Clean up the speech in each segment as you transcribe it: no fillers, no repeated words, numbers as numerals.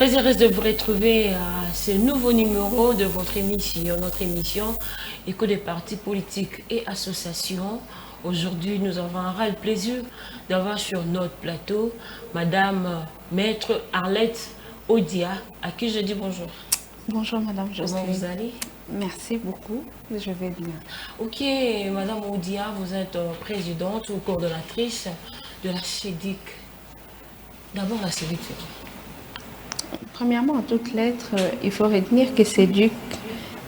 Très heureuse de vous retrouver à ce nouveau numéro de votre émission, notre émission Écho des partis politiques et associations. Aujourd'hui, nous avons un réel plaisir d'avoir sur notre plateau Madame Maître Arlette Odia, à qui je dis bonjour. Bonjour Madame Jocelyne. Comment vous allez? Merci beaucoup, je vais bien. Ok, Madame Odia, vous êtes présidente ou coordonnatrice de la CEDIC. D'abord la CEDIC, c'est quoi? Premièrement, en toutes lettres, il faut retenir que CEDUC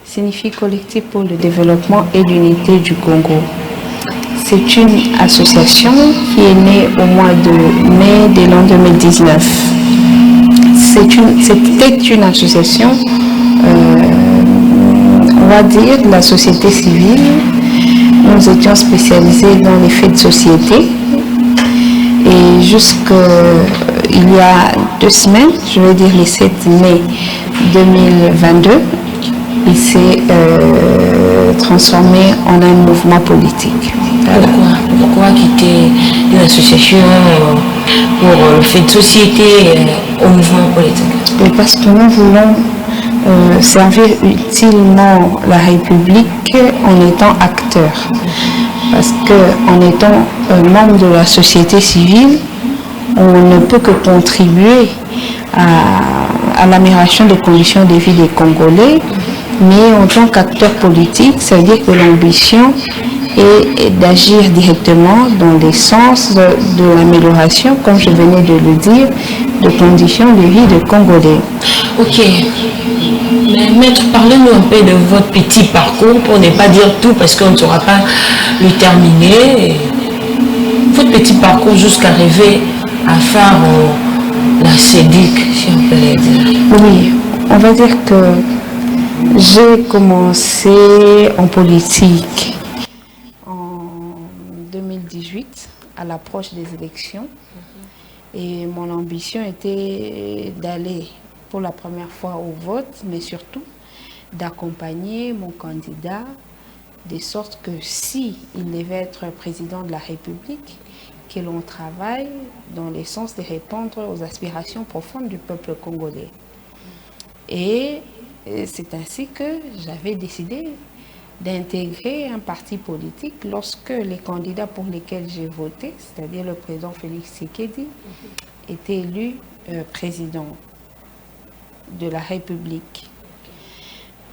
signifie Collectif pour le développement et l'unité du Congo. C'est une association qui est née au mois de mai de l'an 2019. C'était une association, on va dire, de la société civile. Nous étions spécialisés dans les faits de société. Et jusqu'il y a 2 semaines, je vais dire le 7 mai 2022, il s'est transformé en un mouvement politique. Voilà. Pourquoi quitter une association pour le fait de société au mouvement politique? Et parce que nous voulons servir utilement la République en étant acteurs. Parce qu'en étant membre de la société civile, on ne peut que contribuer à l'amélioration des conditions de vie des Congolais, mais en tant qu'acteur politique, ça veut dire que l'ambition est d'agir directement dans le sens de l'amélioration, comme je venais de le dire, de conditions de vie des Congolais. Ok. Mais maître, parlez-nous un peu de votre petit parcours pour ne pas dire tout parce qu'on ne saura pas le terminer. Votre petit parcours jusqu'à arriver à faire la CEDIC, si on peut le dire. Oui, on va dire que j'ai commencé en politique en 2018 à l'approche des élections et mon ambition était d'aller pour la première fois au vote, mais surtout d'accompagner mon candidat de sorte que si il devait être président de la République, que l'on travaille dans le sens de répondre aux aspirations profondes du peuple congolais. Et c'est ainsi que j'avais décidé d'intégrer un parti politique lorsque les candidats pour lesquels j'ai voté, c'est-à-dire le président Félix Tshisekedi, était élu président de la République.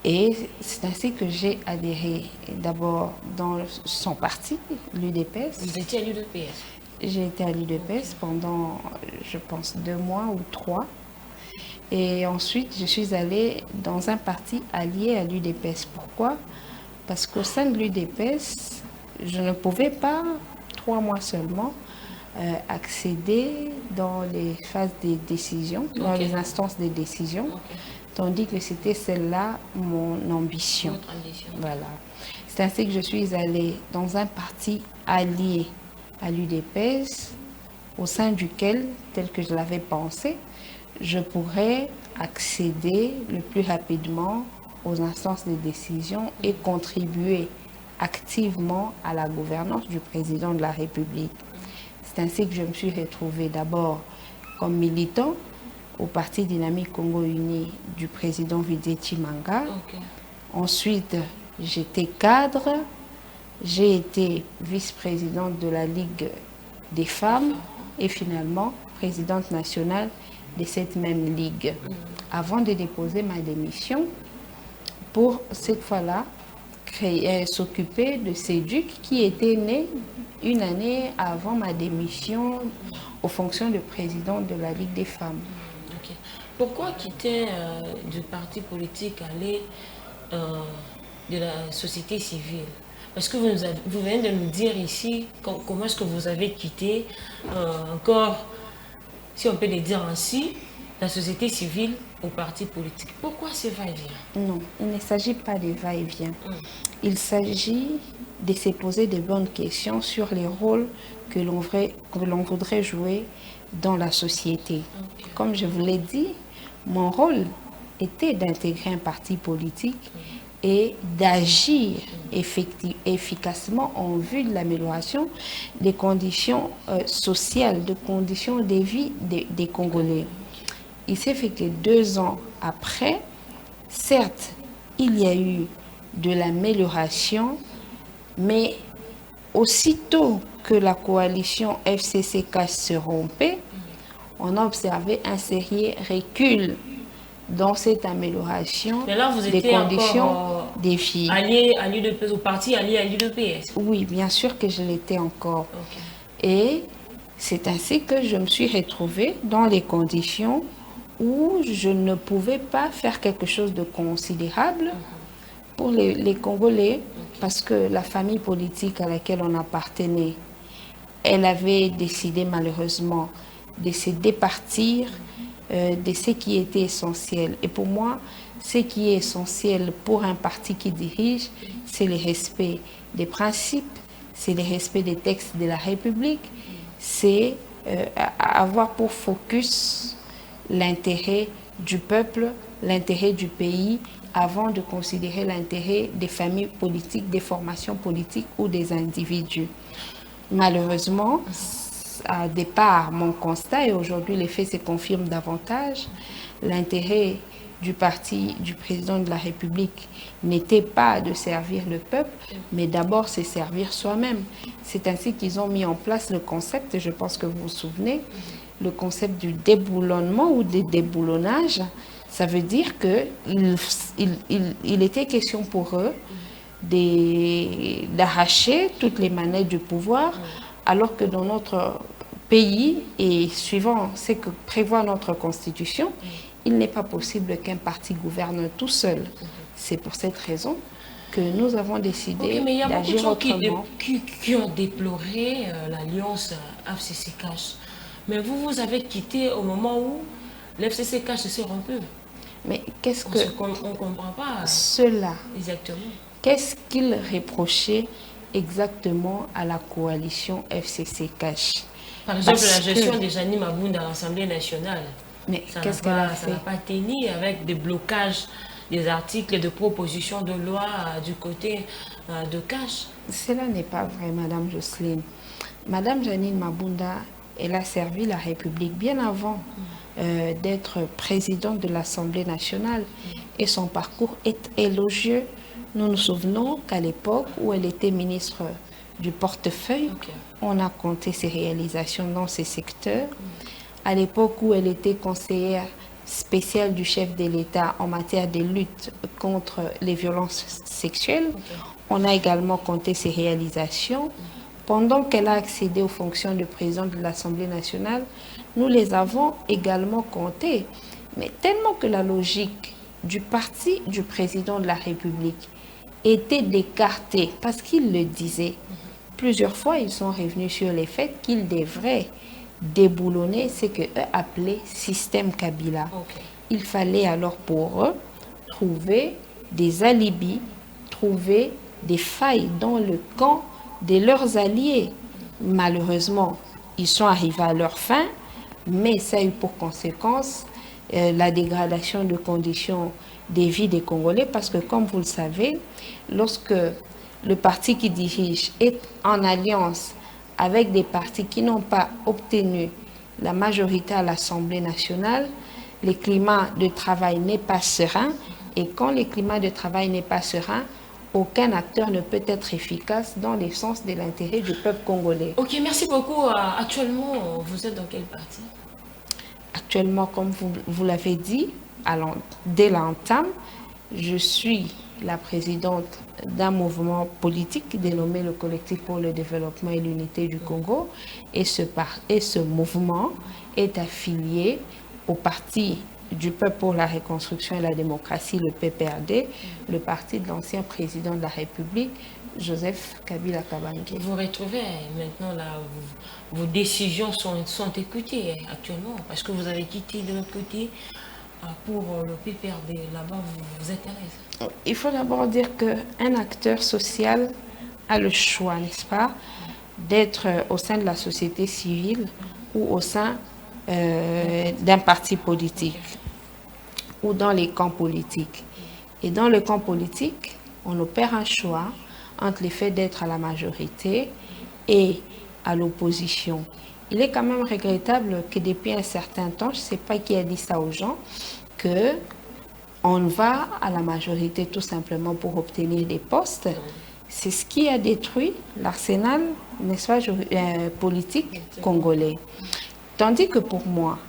Et c'est ainsi que j'ai adhéré d'abord dans son parti, l'UDPS. Vous étiez à l'UDPS? J'ai été à l'UDPS pendant, je pense, 2 mois ou 3. Et ensuite, je suis allée dans un parti allié à l'UDPS. Pourquoi? Parce qu'au sein de l'UDPS, je ne pouvais pas, 3 mois seulement, accéder dans les phases des décisions, dans les instances des décisions, tandis que c'était celle-là mon ambition. Voilà. C'est ainsi que je suis allée dans un parti allié à l'UDPS, au sein duquel, tel que je l'avais pensé, je pourrais accéder le plus rapidement aux instances de décision et contribuer activement à la gouvernance du président de la République. C'est ainsi que je me suis retrouvée d'abord comme militant au Parti Dynamique Congo Uni du président Vydé Tshimanga. Ensuite, j'étais cadre, j'ai été vice-présidente de la Ligue des femmes et finalement présidente nationale de cette même ligue, avant de déposer ma démission pour cette fois-là s'occuper de CEDUC qui était né 1 année avant ma démission aux fonctions de présidente de la Ligue des femmes. Okay. Pourquoi quitter du parti politique, aller de la société civile? Parce que vous venez de nous dire ici comment est-ce que vous avez quitté encore, si on peut le dire ainsi, la société civile au parti politique. Pourquoi ce va-et-vient? Non, il ne s'agit pas de va-et-vient. Il s'agit de se poser de bonnes questions sur les rôles que l'on voudrait jouer dans la société. Comme je vous l'ai dit, mon rôle était d'intégrer un parti politique et d'agir efficacement en vue de l'amélioration des conditions sociales, des conditions de vie des Congolais. il s'est fait que 2 ans après, certes, il y a eu de l'amélioration, mais aussitôt que la coalition FCC-CAS se rompait, on a observé un sérieux recul dans cette amélioration Mais là, vous des étiez conditions encore des filles. allié à l'UDPS, au parti allié à l'UDPS. Oui, bien sûr que je l'étais encore. Ok. Et c'est ainsi que je me suis retrouvée dans les conditions où je ne pouvais pas faire quelque chose de considérable pour les Congolais, parce que la famille politique à laquelle on appartenait, elle avait décidé malheureusement de se départir de ce qui était essentiel. Et pour moi, ce qui est essentiel pour un parti qui dirige, c'est le respect des principes, c'est le respect des textes de la République, c'est avoir pour focus l'intérêt du peuple, l'intérêt du pays, avant de considérer l'intérêt des familles politiques, des formations politiques ou des individus. Malheureusement, à départ, mon constat, et aujourd'hui les faits se confirment davantage, l'intérêt du parti du président de la République n'était pas de servir le peuple, mais d'abord se servir soi-même. C'est ainsi qu'ils ont mis en place le concept, je pense que vous vous souvenez, le concept du déboulonnement ou du déboulonnage. Ça veut dire qu'il était question pour eux d'arracher toutes les manettes du pouvoir, alors que dans notre pays, et suivant ce que prévoit notre constitution, il n'est pas possible qu'un parti gouverne tout seul. C'est pour cette raison que nous avons décidé mais il y a beaucoup de d'agir gens autrement. qui ont déploré l'alliance FCC-CAS. Mais vous avez quitté au moment où l'FCC-CAS s'est rompu. Mais qu'est-ce que On ne comprend pas cela, exactement. qu'est-ce qu'ils reprochaient exactement à la coalition FCC-CAS? Par exemple, Parce la gestion que- des Jani Mabounda à l'Assemblée nationale. Mais Ça qu'est-ce n'a qu'elle a pas, ça fait? n'a pas tenu avec des blocages des articles et de propositions de loi du côté de CAS. Cela n'est pas vrai, Madame Jocelyne. Madame Janine Mabunda, elle a servi la République bien avant d'être présidente de l'Assemblée nationale et son parcours est élogieux. Nous nous souvenons qu'à l'époque où elle était ministre du portefeuille, Ok. on a compté ses réalisations dans ces secteurs. À l'époque où elle était conseillère spéciale du chef de l'État en matière de lutte contre les violences sexuelles, on a également compté ses réalisations. Pendant qu'elle a accédé aux fonctions de présidente de l'Assemblée nationale, nous les avons également comptées. Mais tellement que la logique du parti du président de la République était d'écarter, parce qu'il le disait, plusieurs fois ils sont revenus sur le fait qu'ils devraient déboulonner ce qu'eux appelaient système Kabila. Ok. Il fallait alors pour eux trouver des alibis, trouver des failles dans le camp de leurs alliés. Malheureusement, ils sont arrivés à leur fin, mais ça a eu pour conséquence la dégradation de conditions de vie des Congolais, parce que comme vous le savez, lorsque le parti qui dirige est en alliance avec des partis qui n'ont pas obtenu la majorité à l'Assemblée nationale, le climat de travail n'est pas serein. Et quand le climat de travail n'est pas serein, aucun acteur ne peut être efficace dans le sens de l'intérêt du peuple congolais. Ok, merci beaucoup. Actuellement, vous êtes dans quel parti? Actuellement, comme vous l'avez dit, dès l'entame, je suis la présidente d'un mouvement politique dénommé le Collectif pour le développement et l'unité du Congo. Et ce mouvement est affilié au Parti du peuple pour la reconstruction et la démocratie, le PPRD, le parti de l'ancien président de la République, Joseph Kabila Kabange. Vous retrouvez maintenant là, vos décisions sont écoutées actuellement parce que vous avez quitté de l'autre côté pour le PPRD. Là-bas, vous êtes à l'aise. Il faut d'abord dire qu'un acteur social a le choix, n'est-ce pas, d'être au sein de la société civile ou au sein d'un parti politique ou dans les camps politiques. Et dans le camp politique, on opère un choix entre le fait d'être à la majorité et à l'opposition. il est quand même regrettable que depuis un certain temps, je ne sais pas qui a dit ça aux gens, que on va à la majorité tout simplement pour obtenir des postes. C'est ce qui a détruit l'arsenal, n'est-ce pas, politique congolais. Tandis que pour moi,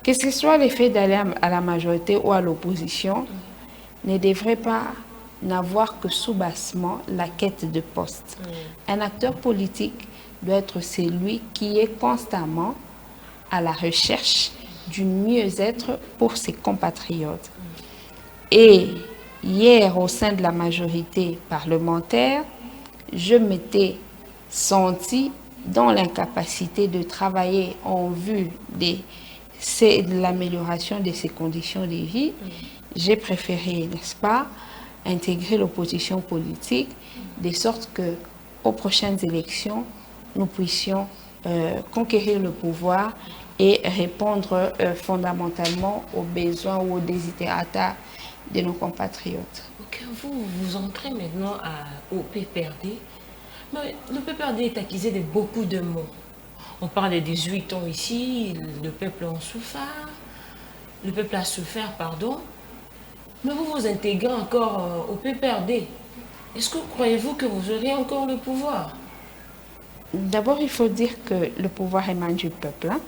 que ce soit l'effet d'aller à la majorité ou à l'opposition, ne devrait pas n'avoir que sous-bassement la quête de poste. Un acteur politique doit être celui qui est constamment à la recherche du mieux-être pour ses compatriotes. Et hier, au sein de la majorité parlementaire, je m'étais sentie dans l'incapacité de travailler en vue de l'amélioration de ses conditions de vie. J'ai préféré, n'est-ce pas, intégrer l'opposition politique, de sorte que aux prochaines élections, nous puissions conquérir le pouvoir et répondre fondamentalement aux besoins ou aux desiderata de nos compatriotes. Ok, vous entrez maintenant au PPRD. Mais le PPRD est accusé de beaucoup de mots. On parle de 18 ans ici, le peuple a souffert. Le peuple a souffert, pardon. Mais vous vous intégrez encore au PPRD. Est-ce que croyez-vous que vous aurez encore le pouvoir? D'abord, il faut dire que le pouvoir émane du peuple. Hein.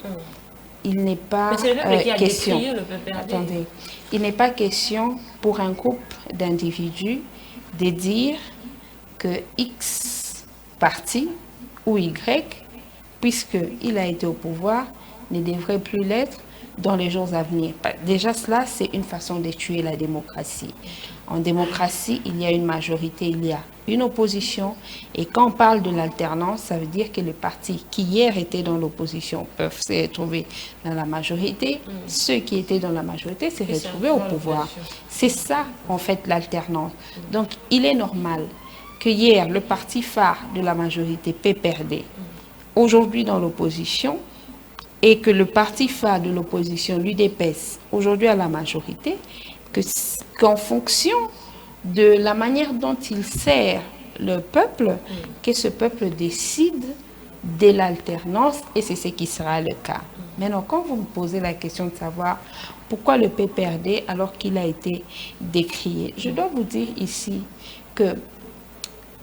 Il n'est pas question. Le PPRD. Attendez, il n'est pas question pour un groupe d'individus de dire que X parti ou Y, puisqu'il a été au pouvoir, ne devrait plus l'être dans les jours à venir. Déjà, cela, c'est une façon de tuer la démocratie. En démocratie, il y a une majorité, il y a une opposition. Et quand on parle de l'alternance, ça veut dire que les partis qui hier étaient dans l'opposition peuvent se retrouver dans la majorité. Ceux qui étaient dans la majorité se retrouver au pouvoir. C'est ça, en fait, l'alternance. Donc, il est normal que hier, le parti phare de la majorité, PPRD, aujourd'hui dans l'opposition, et que le parti phare de l'opposition, l'UDPS, aujourd'hui à la majorité, qu'en fonction de la manière dont il sert le peuple, que ce peuple décide de l'alternance, et c'est ce qui sera le cas. Maintenant, quand vous me posez la question de savoir pourquoi le PPRD alors qu'il a été décrié, je dois vous dire ici que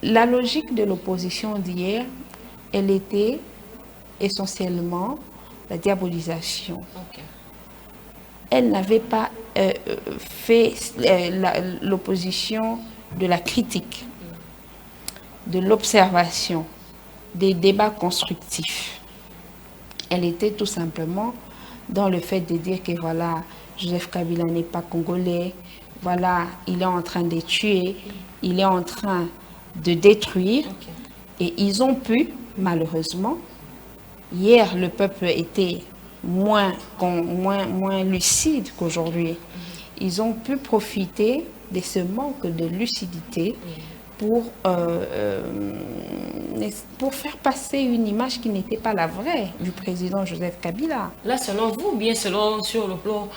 la logique de l'opposition d'hier, elle était essentiellement la diabolisation. Okay. Elle n'avait pas fait l'opposition de la critique, de l'observation, des débats constructifs. Elle était tout simplement dans le fait de dire que voilà, Joseph Kabila n'est pas congolais, voilà, il est en train de tuer, il est en train de détruire. Okay. Et ils ont pu, malheureusement, hier le peuple était moins lucide qu'aujourd'hui. Ils ont pu profiter de ce manque de lucidité pour faire passer une image qui n'était pas la vraie du président Joseph Kabila. Là, selon vous, ou bien selon sur le plan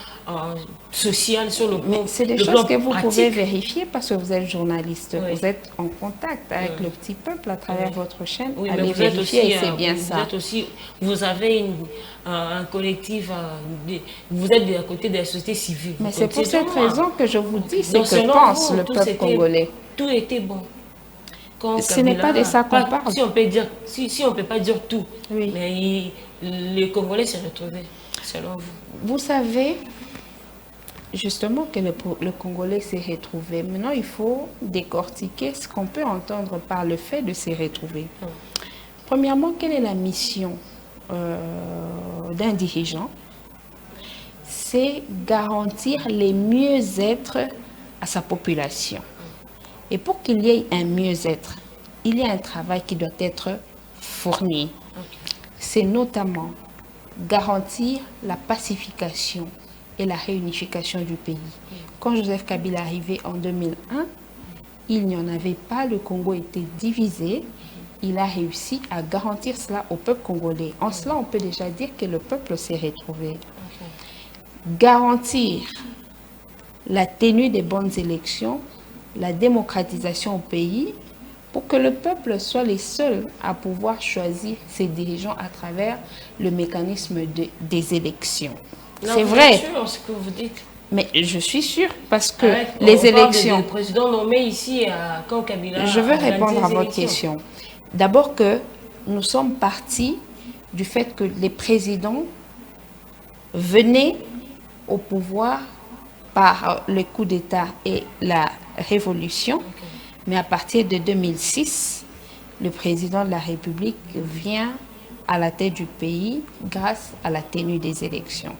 social, sur le plan. C'est des choses que vous pouvez vérifier parce que vous êtes journaliste. Oui. Vous êtes en contact avec le petit peuple à travers votre chaîne. Oui, allez vérifier aussi, et c'est bien ça. Vous avez un collectif, vous êtes de côté de la société civile. Mais c'est pour cette raison que je vous dis ce que pense le peuple congolais. Tout était bon. Ce n'est pas de ça qu'on parle. Si on peut dire, si on peut pas dire tout, oui. Mais les Congolais s'est retrouvé, selon vous. Vous savez, justement que le Congolais s'est retrouvé. Maintenant, il faut décortiquer ce qu'on peut entendre par le fait de se retrouver. Premièrement, quelle est la mission d'un dirigeant? C'est garantir les mieux-être à sa population. Et pour qu'il y ait un mieux-être, il y a un travail qui doit être fourni. Okay. C'est notamment garantir la pacification et la réunification du pays. Quand Joseph Kabila est arrivé en 2001, il n'y en avait pas, le Congo était divisé. Il a réussi à garantir cela au peuple congolais. En cela, on peut déjà dire que le peuple s'est retrouvé. Okay. Garantir la tenue des bonnes élections, la démocratisation au pays, pour que le peuple soit les seuls à pouvoir choisir ses dirigeants à travers le mécanisme des élections. C'est vrai. Bien sûr, ce que vous dites. Mais je suis sûre, parce que On les parle élections... de président nommé ici quand Kabila... Je veux répondre à votre question. D'abord que nous sommes partis du fait que les présidents venaient au pouvoir par le coup d'État et la révolution. Mais à partir de 2006, le président de la République vient à la tête du pays grâce à la tenue des élections.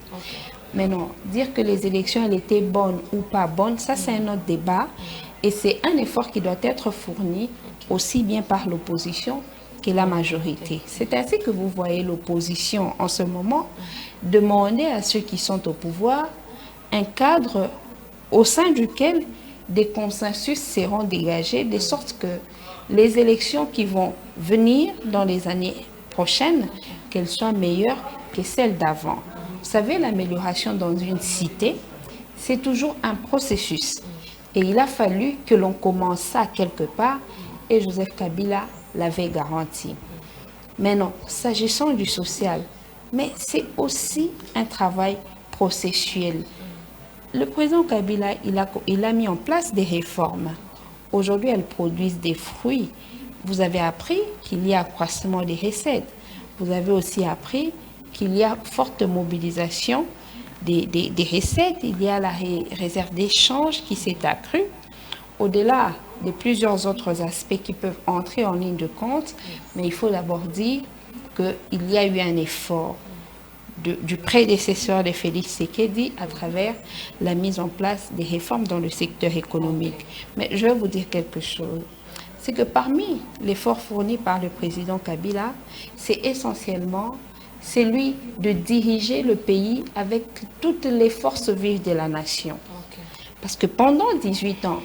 Mais non, dire que les élections elles étaient bonnes ou pas bonnes, ça c'est un autre débat. Et c'est un effort qui doit être fourni aussi bien par l'opposition que la majorité. C'est ainsi que vous voyez l'opposition en ce moment demander à ceux qui sont au pouvoir un cadre au sein duquel des consensus seront dégagés, de sorte que les élections qui vont venir dans les années prochaines, qu'elles soient meilleures que celles d'avant. Vous savez, l'amélioration dans une cité, c'est toujours un processus. Et il a fallu que l'on commence ça quelque part, et Joseph Kabila l'avait garanti. Mais non, s'agissant du social, mais c'est aussi un travail processuel. Le président Kabila, il a mis en place des réformes. Aujourd'hui, elles produisent des fruits. Vous avez appris qu'il y a accroissement des recettes. Vous avez aussi appris qu'il y a forte mobilisation des recettes. Il y a la réserve d'échange qui s'est accrue. Au-delà de plusieurs autres aspects qui peuvent entrer en ligne de compte, mais il faut d'abord dire qu'il y a eu un effort du prédécesseur de Félix Tshisekedi à travers la mise en place des réformes dans le secteur économique. Mais je vais vous dire quelque chose. C'est que parmi l'effort fourni par le président Kabila, c'est essentiellement celui de diriger le pays avec toutes les forces vives de la nation. Parce que pendant 18 ans,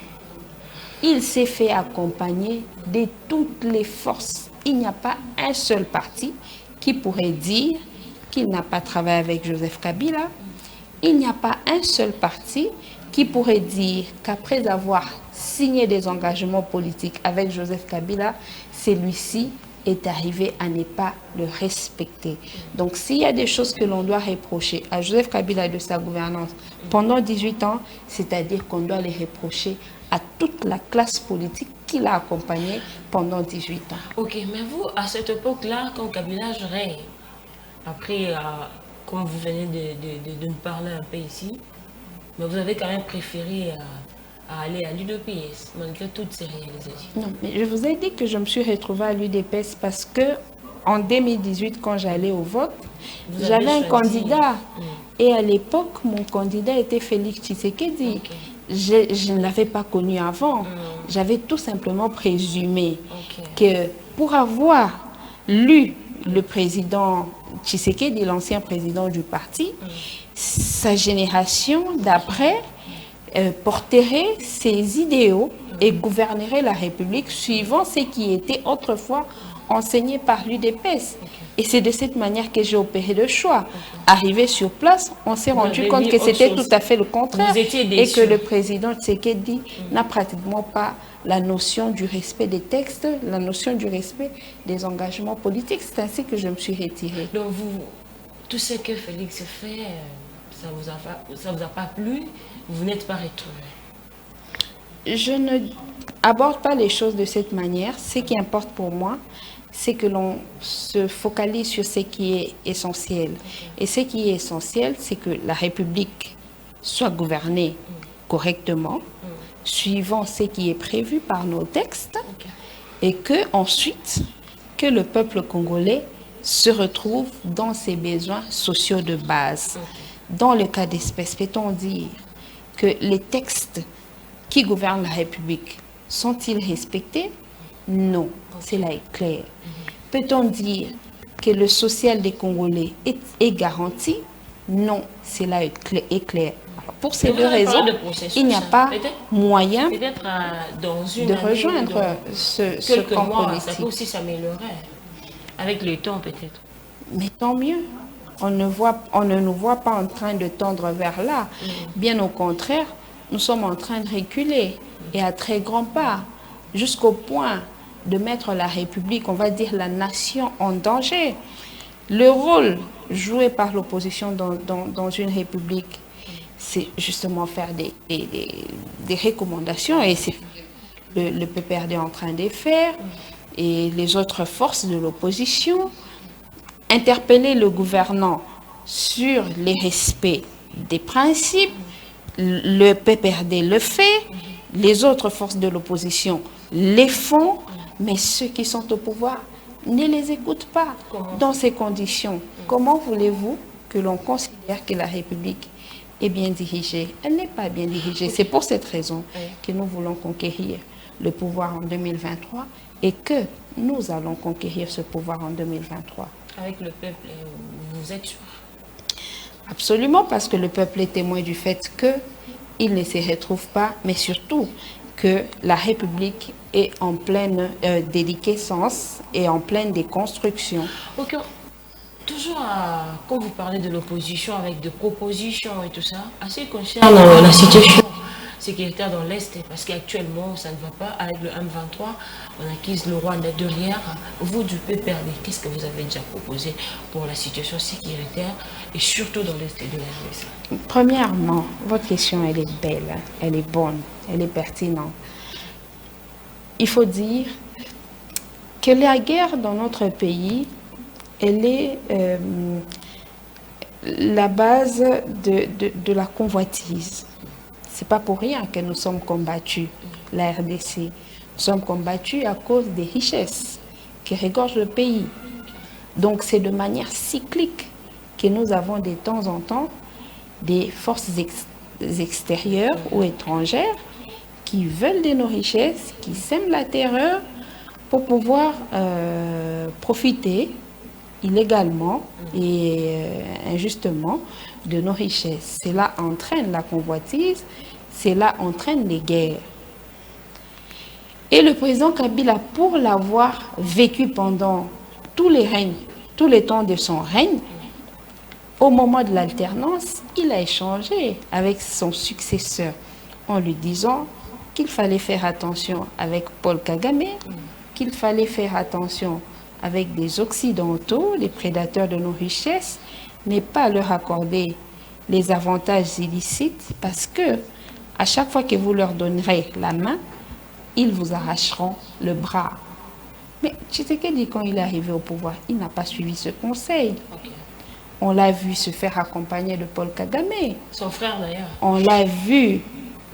il s'est fait accompagner de toutes les forces. Il n'y a pas un seul parti qui pourrait dire qu'il n'a pas travaillé avec Joseph Kabila. Il n'y a pas un seul parti qui pourrait dire qu'après avoir signé des engagements politiques avec Joseph Kabila, celui-ci est arrivé à ne pas le respecter. Donc s'il y a des choses que l'on doit reprocher à Joseph Kabila de sa gouvernance pendant 18 ans, c'est-à-dire qu'on doit les reprocher à toute la classe politique qui l'a accompagné pendant 18 ans. Ok, mais vous, à cette époque-là, quand Kabila règne, après, comme vous venez de nous parler un peu ici, mais vous avez quand même préféré à aller à l'UDPS, malgré toutes ces réalisations. Non, mais je vous ai dit que je me suis retrouvée à l'UDPS parce que en 2018, quand j'allais au vote, j'avais un candidat. Et à l'époque, mon candidat était Félix Tshisekedi. Je ne l'avais pas connu avant. J'avais tout simplement présumé que pour avoir lu le président Tshisekedi, l'ancien président du parti, sa génération d'après porterait ses idéaux et gouvernerait la République suivant ce qui était autrefois enseigné par l'UDPS. Et c'est de cette manière que j'ai opéré le choix. Arrivé sur place, on s'est rendu compte que c'était tout à fait le contraire et que le président Tshisekedi n'a pratiquement pas la notion du respect des textes, la notion du respect des engagements politiques. C'est ainsi que je me suis retirée. Donc vous, tout ce que Félix fait, ça vous a pas plu, vous n'êtes pas retrouvé? Je ne aborde pas les choses de cette manière. Ce qui importe pour moi, c'est que l'on se focalise sur ce qui est essentiel. Et ce qui est essentiel, c'est que la République soit gouvernée correctement, suivant ce qui est prévu par nos textes, et que ensuite, que le peuple congolais se retrouve dans ses besoins sociaux de base. Dans le cas d'espèce, peut-on dire que les textes qui gouvernent la République sont-ils respectés? Non, cela est clair. Peut-on dire que le social des Congolais est garanti? Non, cela est clair. Alors, pour ces deux raisons, il n'y a pas moyen de rejoindre ce camp politique. Ça peut aussi s'améliorer avec le temps peut-être. Mais tant mieux. On ne nous voit pas en train de tendre vers là. Bien au contraire, nous sommes en train de reculer et à très grands pas, jusqu'au point de mettre la République, on va dire la nation, en danger. Le rôle joué par l'opposition dans une République, c'est justement faire des recommandations, et c'est le PPRD est en train de faire, et les autres forces de l'opposition, interpeller le gouvernement sur les respects des principes. Le PPRD le fait, les autres forces de l'opposition les font, mais ceux qui sont au pouvoir ne les écoutent pas. Dans ces conditions, comment voulez-vous que l'on considère que la République est bien dirigée? Elle n'est pas bien dirigée. C'est pour cette raison que nous voulons conquérir le pouvoir en 2023 et que nous allons conquérir ce pouvoir en 2023. Avec le peuple, vous êtes sûr? Absolument, parce que le peuple est témoin du fait qu'il ne se retrouve pas, mais surtout que la République est en pleine déliquescence et en pleine déconstruction. Ok, toujours quand vous parlez de l'opposition avec des propositions et tout ça, assez concernant la situation sécuritaire dans l'Est, parce qu'actuellement ça ne va pas avec le M23, on acquise le roi derrière. Vous du PPRD, qu'est-ce que vous avez déjà proposé pour la situation sécuritaire et surtout dans l'Est de la RDC? Premièrement, votre question elle est belle, elle est bonne, elle est pertinente. Il faut dire que la guerre dans notre pays, elle est la base de la convoitise. C'est pas pour rien que nous sommes combattus, la RDC. Nous sommes combattus à cause des richesses qui regorgent le pays. Donc c'est de manière cyclique que nous avons de temps en temps des forces extérieures ou étrangères qui veulent de nos richesses, qui sèment la terreur pour pouvoir profiter illégalement et injustement de nos richesses. Cela entraîne la convoitise, cela entraîne les guerres. Et le président Kabila, pour l'avoir vécu pendant tous les règnes, tous les temps de son règne, au moment de l'alternance, il a échangé avec son successeur en lui disant qu'il fallait faire attention avec Paul Kagame, qu'il fallait faire attention avec des Occidentaux, les prédateurs de nos richesses, ne pas leur accorder les avantages illicites parce que à chaque fois que vous leur donnerez la main, ils vous arracheront le bras. Mais Tshisekedi, quand il est arrivé au pouvoir, il n'a pas suivi ce conseil. On l'a vu se faire accompagner de Paul Kagame. Son frère d'ailleurs. On l'a vu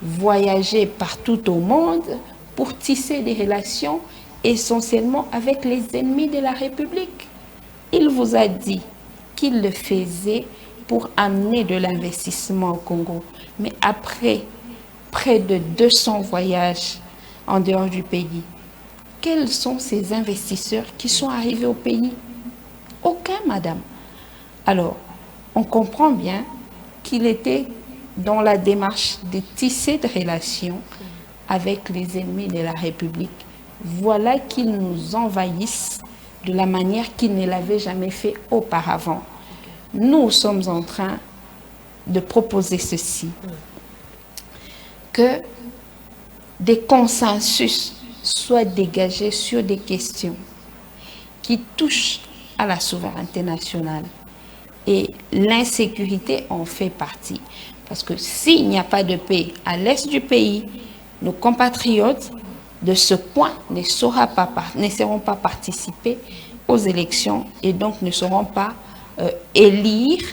voyager partout au monde pour tisser des relations essentiellement avec les ennemis de la République. Il vous a dit qu'il le faisait pour amener de l'investissement au Congo. Mais après près de 200 voyages en dehors du pays, quels sont ces investisseurs qui sont arrivés au pays? Aucun, madame. Alors, on comprend bien qu'il était dans la démarche de tisser des relations avec les ennemis de la République. Voilà qu'ils nous envahissent de la manière qu'ils ne l'avaient jamais fait auparavant. Nous sommes en train de proposer ceci, que des consensus soient dégagés sur des questions qui touchent à la souveraineté nationale. Et l'insécurité en fait partie. Parce que s'il n'y a pas de paix à l'est du pays, nos compatriotes de ce point ne seront pas participer aux élections et donc ne sauront pas élire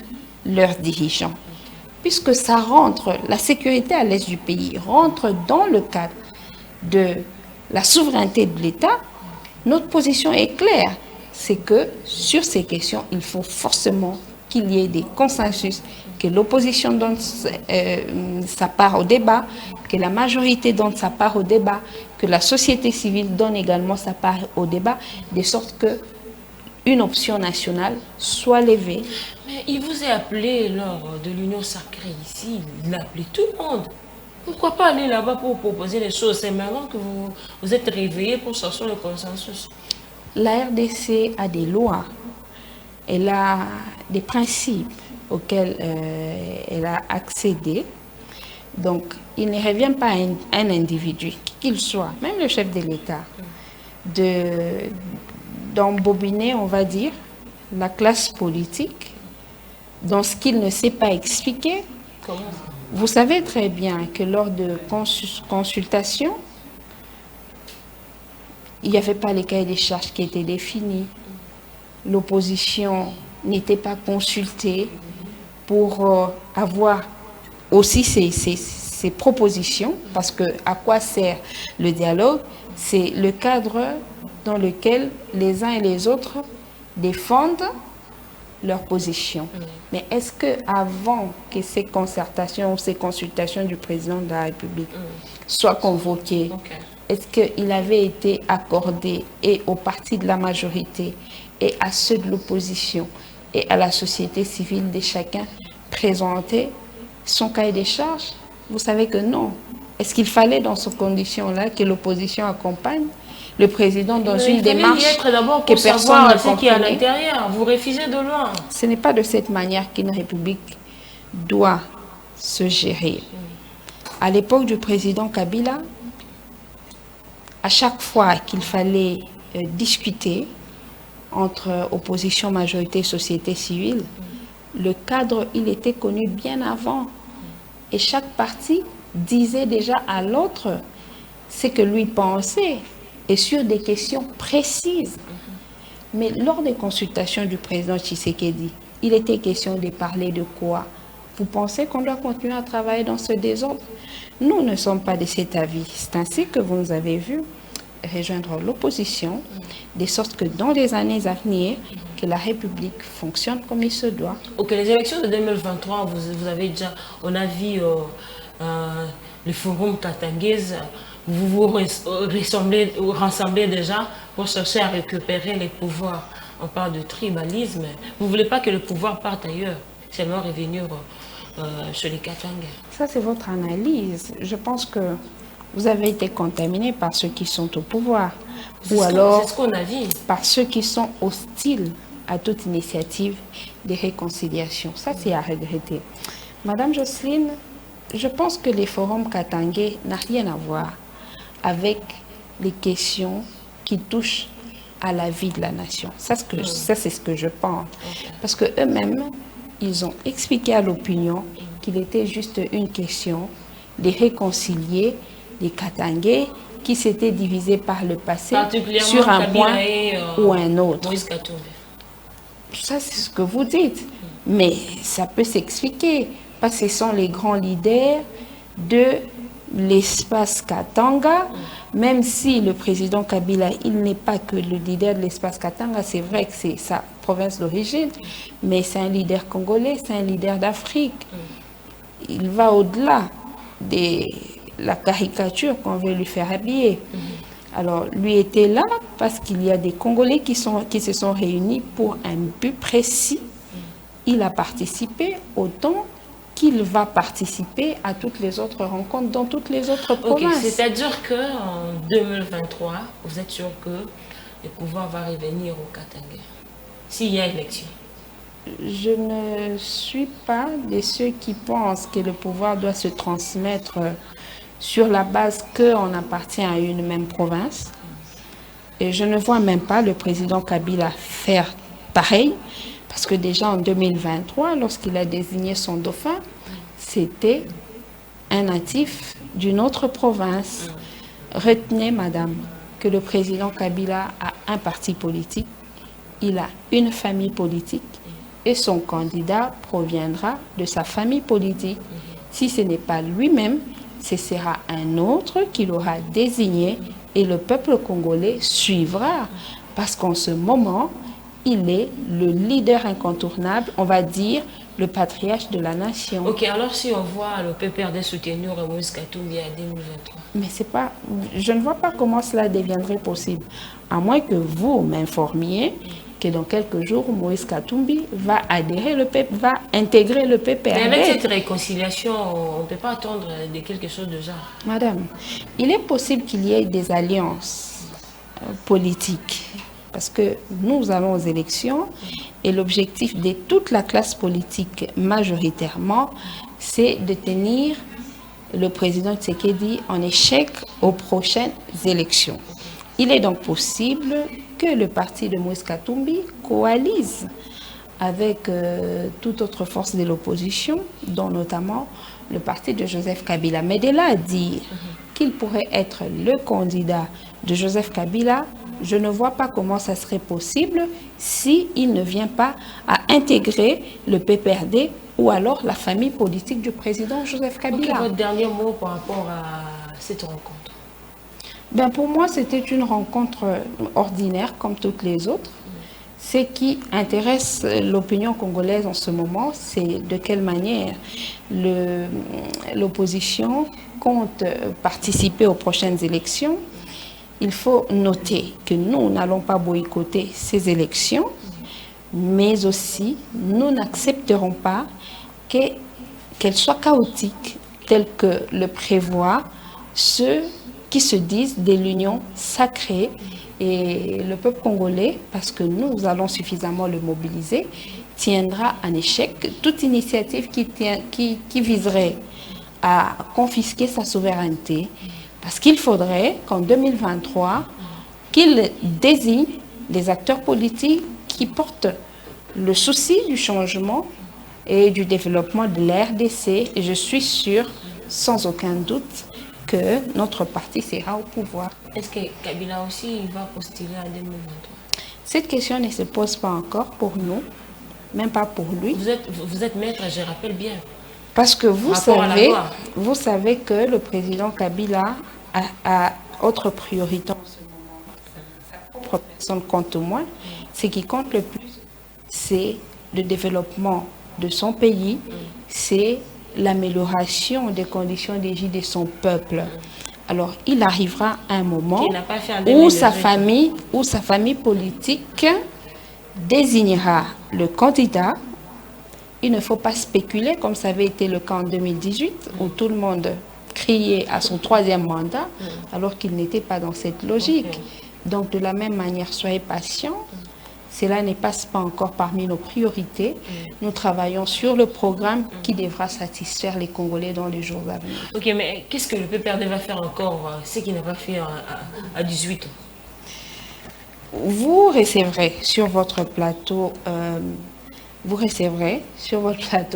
leurs dirigeants. Puisque ça rentre, la sécurité à l'est du pays rentre dans le cadre de la souveraineté de l'État, notre position est claire. C'est que sur ces questions, il faut forcément qu'il y ait des consensus, que l'opposition donne sa part au débat, que la majorité donne sa part au débat, que la société civile donne également sa part au débat, de sorte que une option nationale soit levée. Mais il vous a appelé lors de l'Union sacrée ici, il a appelé tout le monde. Pourquoi pas aller là-bas pour proposer les choses? C'est maintenant que vous êtes réveillés pour chercher le consensus. La RDC a des lois, elle a des principes auxquels elle a accédé. Donc, il ne revient pas à un individu, qu'il soit, même le chef de l'État, d'embobiner, on va dire, la classe politique dans ce qu'il ne sait pas expliquer. Comment ça? Vous savez très bien que lors de consultations, il n'y avait pas les cahiers des charges qui étaient définis. L'opposition n'était pas consultée pour avoir aussi ses propositions, parce que à quoi sert le dialogue? C'est le cadre dans lequel les uns et les autres défendent leur position. Mais est-ce que avant que ces concertations ou ces consultations du président de la République soient convoquées, est-ce qu'il avait été accordé et aux partis de la majorité et à ceux de l'opposition et à la société civile de chacun présenter son cahier des charges? Vous savez que non. Est-ce qu'il fallait dans ces conditions-là que l'opposition accompagne le président dans une démarche que personne ne ce qui est à l'intérieur? Vous refusez de loin. Ce n'est pas de cette manière qu'une république doit se gérer. À l'époque du président Kabila, à chaque fois qu'il fallait discuter entre opposition, majorité, société civile, le cadre, il était connu bien avant. Et chaque parti disait déjà à l'autre ce que lui pensait et sur des questions précises. Mais lors des consultations du président Tshisekedi, il était question de parler de quoi? Vous pensez qu'on doit continuer à travailler dans ce désordre? Nous ne sommes pas de cet avis. C'est ainsi que vous nous avez vu rejoindre l'opposition, de sorte que dans les années à venir, que la République fonctionne comme il se doit. Ok, les élections de 2023, vous avez déjà, on a vu le forum Katanguez, vous vous rassemblez déjà pour chercher à récupérer les pouvoirs. On parle de tribalisme. Vous ne voulez pas que le pouvoir parte ailleurs, seulement revenir chez les Katangais. Ça, c'est votre analyse. Je pense que vous avez été contaminé par ceux qui sont au pouvoir. Ou alors c'est ce qu'on a vu. Par ceux qui sont hostiles à toute initiative de réconciliation. Ça, c'est à regretter. Madame Jocelyne, je pense que les forums Katangais n'ont rien à voir avec les questions qui touchent à la vie de la nation. Ça, c'est ce que je pense. Parce qu'eux-mêmes, ils ont expliqué à l'opinion qu'il était juste une question de réconcilier les Katangais qui s'étaient divisés par le passé sur un point ou un autre. Ça, c'est ce que vous dites. Mais ça peut s'expliquer. Parce que ce sont les grands leaders de l'espace Katanga. Même si le président Kabila, il n'est pas que le leader de l'espace Katanga, c'est vrai que c'est sa province d'origine, mais c'est un leader congolais, c'est un leader d'Afrique. Il va au-delà de la caricature qu'on veut lui faire habiller. Alors, lui était là parce qu'il y a des Congolais qui se sont réunis pour un but précis. Il a participé autant qu'il va participer à toutes les autres rencontres dans toutes les autres provinces. C'est-à-dire qu'en 2023, vous êtes sûr que le pouvoir va revenir au Katanga s'il y a élection? Je ne suis pas de ceux qui pensent que le pouvoir doit se transmettre sur la base qu'on appartient à une même province. Et je ne vois même pas le président Kabila faire pareil, parce que déjà en 2023, lorsqu'il a désigné son dauphin, c'était un natif d'une autre province. Retenez, madame, que le président Kabila a un parti politique, il a une famille politique, et son candidat proviendra de sa famille politique. Si ce n'est pas lui-même, ce sera un autre qui l'aura désigné et le peuple congolais suivra. Parce qu'en ce moment, il est le leader incontournable, on va dire, le patriarche de la nation. Ok, alors si on voit le PPRD soutenir Moïse Katumbi en 2023. Mais c'est pas, je ne vois pas comment cela deviendrait possible. À moins que vous m'informiez que dans quelques jours, Moïse Katumbi va va intégrer le PPRD. Mais avec cette réconciliation, on ne peut pas attendre de quelque chose de genre. Madame, il est possible qu'il y ait des alliances politiques. Parce que nous allons aux élections et l'objectif de toute la classe politique majoritairement, c'est de tenir le président Tshisekedi en échec aux prochaines élections. Il est donc possible que le parti de Moïse Katumbi coalise avec toute autre force de l'opposition, dont notamment le parti de Joseph Kabila. Mais de là à dire qu'il pourrait être le candidat de Joseph Kabila, je ne vois pas comment ça serait possible s'il ne vient pas à intégrer le PPRD ou alors la famille politique du président Joseph Kabila. Ok, votre dernier mot par rapport à cette rencontre? Ben pour moi, c'était une rencontre ordinaire comme toutes les autres. Ce qui intéresse l'opinion congolaise en ce moment, c'est de quelle manière l'opposition compte participer aux prochaines élections. Il faut noter que nous n'allons pas boycotter ces élections, mais aussi nous n'accepterons pas qu'elles soient chaotiques, telles que le prévoient ceux qui se disent de l'union sacrée. Et le peuple congolais, parce que nous allons suffisamment le mobiliser, tiendra en échec toute initiative qui viserait à confisquer sa souveraineté. Parce qu'il faudrait qu'en 2023, qu'il désigne des acteurs politiques qui portent le souci du changement et du développement de la RDC. Et je suis sûre, sans aucun doute, que notre parti sera au pouvoir. Est-ce que Kabila aussi va postuler en 2023? Cette question ne se pose pas encore pour nous, même pas pour lui. Vous êtes maître, je rappelle bien. Parce que vous savez que le président Kabila a autre priorité en ce moment. Sa propre personne compte moins. Ce qui compte le plus, c'est le développement de son pays, c'est l'amélioration des conditions de vie de son peuple. Alors, il arrivera un moment où sa famille politique désignera le candidat. Il ne faut pas spéculer, comme ça avait été le cas en 2018, où tout le monde criait à son troisième mandat, alors qu'il n'était pas dans cette logique. Donc, de la même manière, soyez patients. Cela ne passe pas encore parmi nos priorités. Nous travaillons sur le programme qui devra satisfaire les Congolais dans les jours à venir. Ok, mais qu'est-ce que le PPRD va faire encore, ce qu'il n'a pas fait à 18 ans? Vous recevrez sur votre plateau,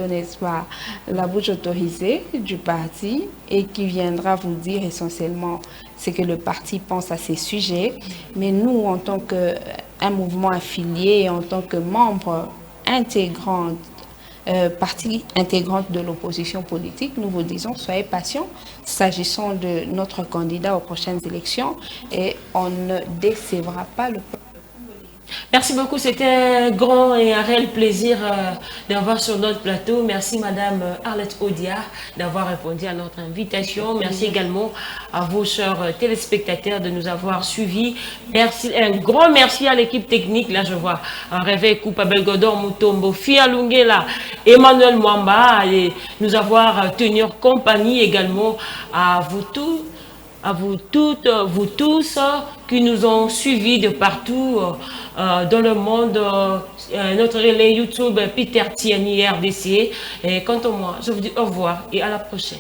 n'est-ce pas, la bouche autorisée du parti et qui viendra vous dire essentiellement ce que le parti pense à ces sujets. Mais nous, en tant qu'un mouvement affilié, en tant que membre intégrant, partie intégrante de l'opposition politique, nous vous disons, soyez patients s'agissant de notre candidat aux prochaines élections et on ne décevra pas le peuple. Merci beaucoup, c'était un grand et un réel plaisir d'avoir sur notre plateau. Merci Madame Arlette Odia d'avoir répondu à notre invitation. Merci également à vos chers téléspectateurs de nous avoir suivis. Merci, un grand merci à l'équipe technique. Là, je vois un réveil Coupa Belgodor Mutombo, Fia Lungela, Emmanuel Mwamba et nous avoir tenu compagnie également à vous tous. À vous toutes, vous tous qui nous ont suivis de partout dans le monde. Notre relais YouTube Peter Tiani RDC. Et quant à moi, je vous dis au revoir et à la prochaine.